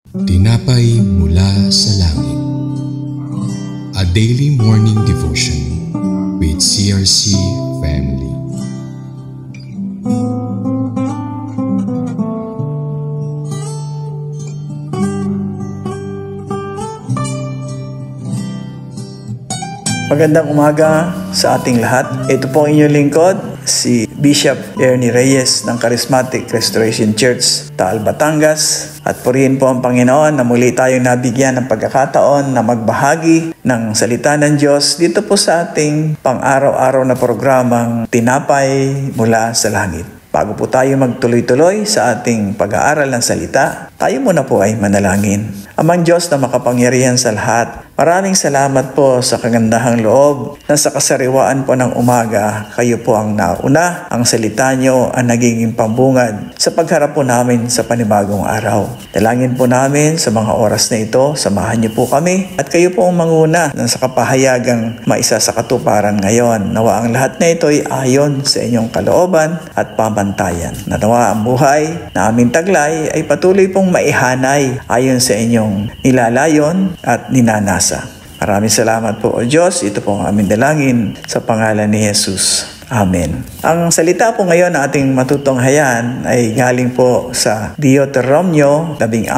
Tinapay mula sa langit. A daily morning devotion with CRC Family. Magandang umaga sa ating lahat. Ito po ang inyong lingkod, si Bishop Ernie Reyes ng Charismatic Restoration Church, Taal, Batangas. At purihin po ang Panginoon na muli tayong nabigyan ng pagkakataon na magbahagi ng salita ng Diyos dito po sa ating pang-araw-araw na programang Tinapay mula sa Langit. Bago po tayo magtuloy-tuloy sa ating pag-aaral ng salita, tayo muna po ay manalangin. Amang Diyos na makapangyarihan sa lahat, maraming salamat po sa kagandahang loob na sa kasariwaan po ng umaga, kayo po ang nauna, ang salita nyo ang nagiging pambungad sa pagharap po namin sa panibagong araw. Dalangin po namin sa mga oras na ito, samahan niyo po kami at kayo po ang manguna na sa kapahayagang maisa sa katuparan ngayon. Nawa ang lahat na ito ay ayon sa inyong kalooban at pamantayan. Nawa ang buhay na aming taglay ay patuloy pong maihanay ayon sa inyong nilalayon at ninanasa. Maraming salamat po o Diyos. Ito po ang aming dalangin sa pangalan ni Jesus. Amen. Ang salita po ngayon na ating matutunghayan ay galing po sa Deuteronomio 14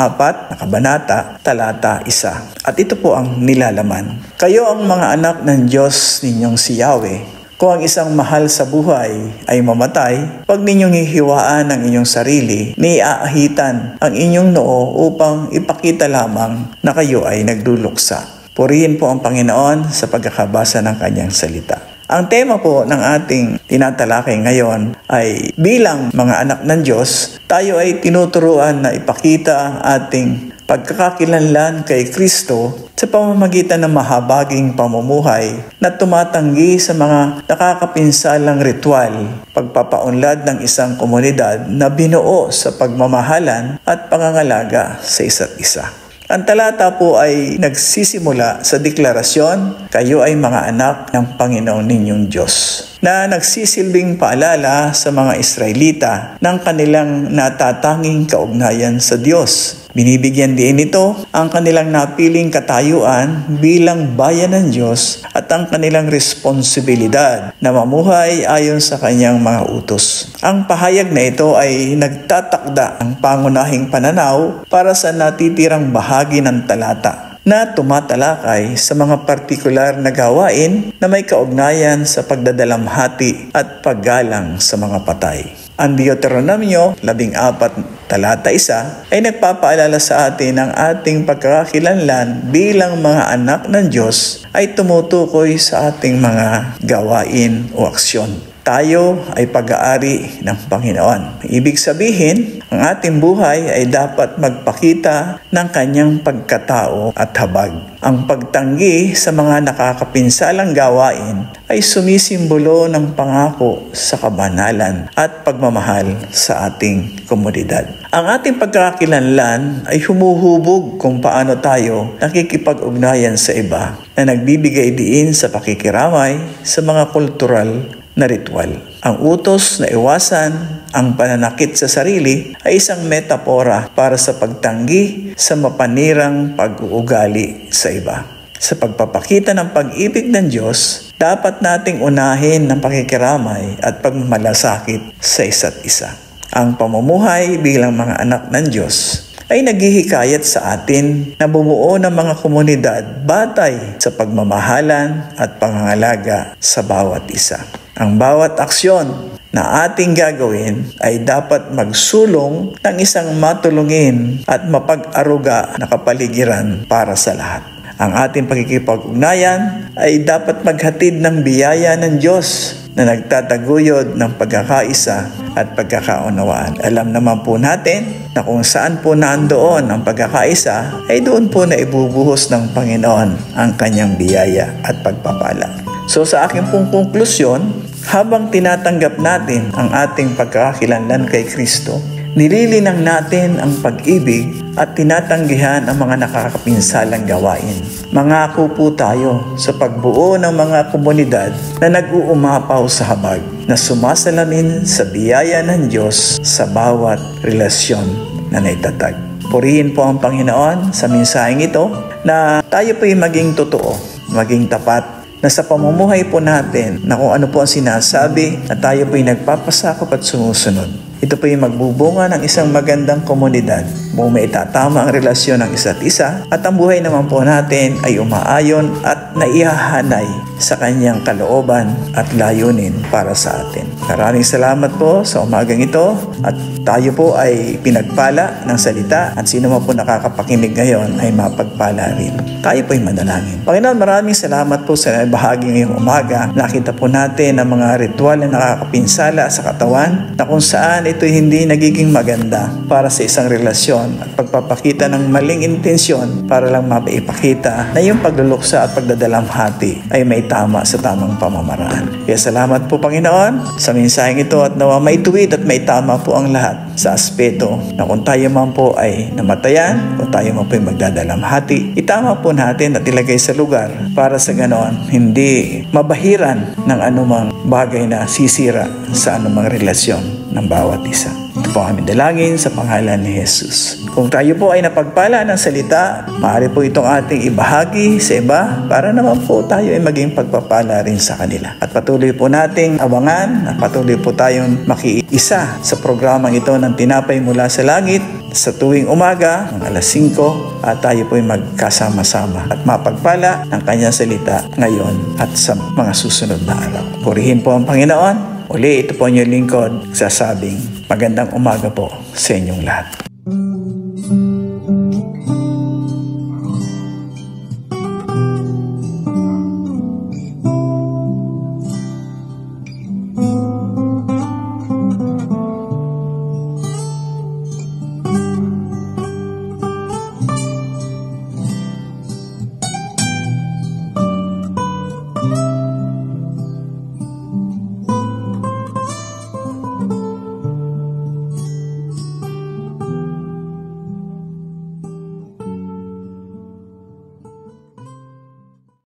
na kabanata, talata 1. At ito po ang nilalaman. Kayo ang mga anak ng Diyos ninyong si Yahweh. Kung ang isang mahal sa buhay ay mamatay, huwag ninyong hihiwaan ang inyong sarili, ni aahitan ang inyong noo upang ipakita lamang na kayo ay nagduluksa. Purihin po ang Panginoon sa pagkakabasa ng kanyang salita. Ang tema po ng ating tinatalakay ngayon ay bilang mga anak ng Diyos, tayo ay tinuturuan na ipakita ang ating pagkakakilanlan kay Kristo sa pamamagitan ng mahabaging pamumuhay na tumatanggi sa mga nakakapinsalang ritual, pagpapaunlad ng isang komunidad na binuo sa pagmamahalan at pangangalaga sa isa't isa. Ang talata po ay nagsisimula sa deklarasyon, kayo ay mga anak ng Panginoon ninyong Diyos, na nagsisilbing paalala sa mga Israelita ng kanilang natatanging kaugnayan sa Diyos. Binibigyan din ito ang kanilang napiling katayuan bilang bayan ng Diyos at ang kanilang responsibilidad na mamuhay ayon sa kanyang mga utos. Ang pahayag na ito ay nagtatakda ng pangunahing pananaw para sa natitirang bahagi ng talata na tumatalakay sa mga partikular na gawain na may kaugnayan sa pagdadalamhati at paggalang sa mga patay. Ang Deuteronomio 14 talata 1 ay nagpapaalala sa atin ng ating pagkakakilanlan bilang mga anak ng Diyos ay tumutukoy sa ating mga gawain o aksyon. Tayo ay pag-aari ng Panginoon. Ibig sabihin, ang ating buhay ay dapat magpakita ng kanyang pagkatao at habag. Ang pagtanggi sa mga nakakapinsalang gawain ay sumisimbolo ng pangako sa kabanalan at pagmamahal sa ating komunidad. Ang ating pagkakakilanlan ay humuhubog kung paano tayo nakikipag-ugnayan sa iba na nagbibigay diin sa pakikiramay sa mga kultural na ritual. Ang utos na iwasan ang pananakit sa sarili ay isang metapora para sa pagtanggi sa mapanirang pag-uugali sa iba. Sa pagpapakita ng pag-ibig ng Diyos, dapat nating unahin ng pakikiramay at pagmamalasakit sa isa't isa. Ang pamumuhay bilang mga anak ng Diyos ay naghihikayat sa atin na bumuo ng mga komunidad batay sa pagmamahalan at pangangalaga sa bawat isa. Ang bawat aksyon na ating gagawin ay dapat magsulong ng isang matulungin at mapag-aruga na kapaligiran para sa lahat. Ang ating pagkikipag-ugnayan ay dapat maghatid ng biyaya ng Diyos na nagtataguyod ng pagkakaisa at pagkakaunawaan. Alam naman po natin na kung saan po nandoon ang pagkakaisa ay doon po na ibubuhos ng Panginoon ang kanyang biyaya at pagpapala. So sa aking pong konklusyon, habang tinatanggap natin ang ating pagkakakilanlan kay Kristo, nililinang natin ang pag-ibig at tinatanggihan ang mga nakakapinsalang gawain. Mangako po tayo sa pagbuo ng mga komunidad na nag-uumapaw sa habag, na sumasalamin sa biyaya ng Diyos sa bawat relasyon na naitatag. Purihin po ang Panginoon sa mensaheng ito na tayo po'y maging totoo, maging tapat, na sa pamumuhay po natin na kung ano po ang sinasabi na tayo po'y nagpapasakop at sumusunod. Ito po'y magbubunga ng isang magandang komunidad, kung may itatama ang relasyon ng isa't isa at ang buhay naman po natin ay umaayon at naihahanay sa kanyang kalooban at layunin para sa atin. Maraming salamat po sa umagang ito at tayo po ay pinagpala ng salita at sino man po nakakapakinig ngayon ay mapagpala rin. Tayo po ay manalangin. Panginoon, maraming salamat po sa bahagi ngayong umaga. Nakita po natin ang mga ritual na nakakapinsala sa katawan na kung saan ito hindi nagiging maganda para sa isang relasyon at pagpapakita ng maling intensyon para lang mapaipakita na yung pagluluksa at pagdadalamhati ay may tama sa tamang pamamaraan. Kaya salamat po Panginoon sa mensaheng ito at nawa may tuwid at may tama po ang lahat sa aspeto na kung tayo man po ay namatayan, kung tayo man po ay magdadalamhati, itama po natin at ilagay sa lugar para sa ganoon hindi mabahiran ng anumang bagay na sisira sa anumang relasyon ng bawat isa. Ito po aming dalangin sa pangalan ni Jesus. Kung tayo po ay napagpala ng salita, maaari po itong ating ibahagi sa iba para naman po tayo ay maging pagpapala rin sa kanila. At patuloy po nating abangan at patuloy po tayong makiisa sa programang ito ng Tinapay Mula sa Langit sa tuwing umaga ng alas 5 at tayo po ay magkasama-sama at mapagpala ng kanyang salita ngayon at sa mga susunod na araw. Purihin po ang Panginoon. Uli, ito po ang inyong lingkod, sasabing magandang umaga po sa inyong lahat.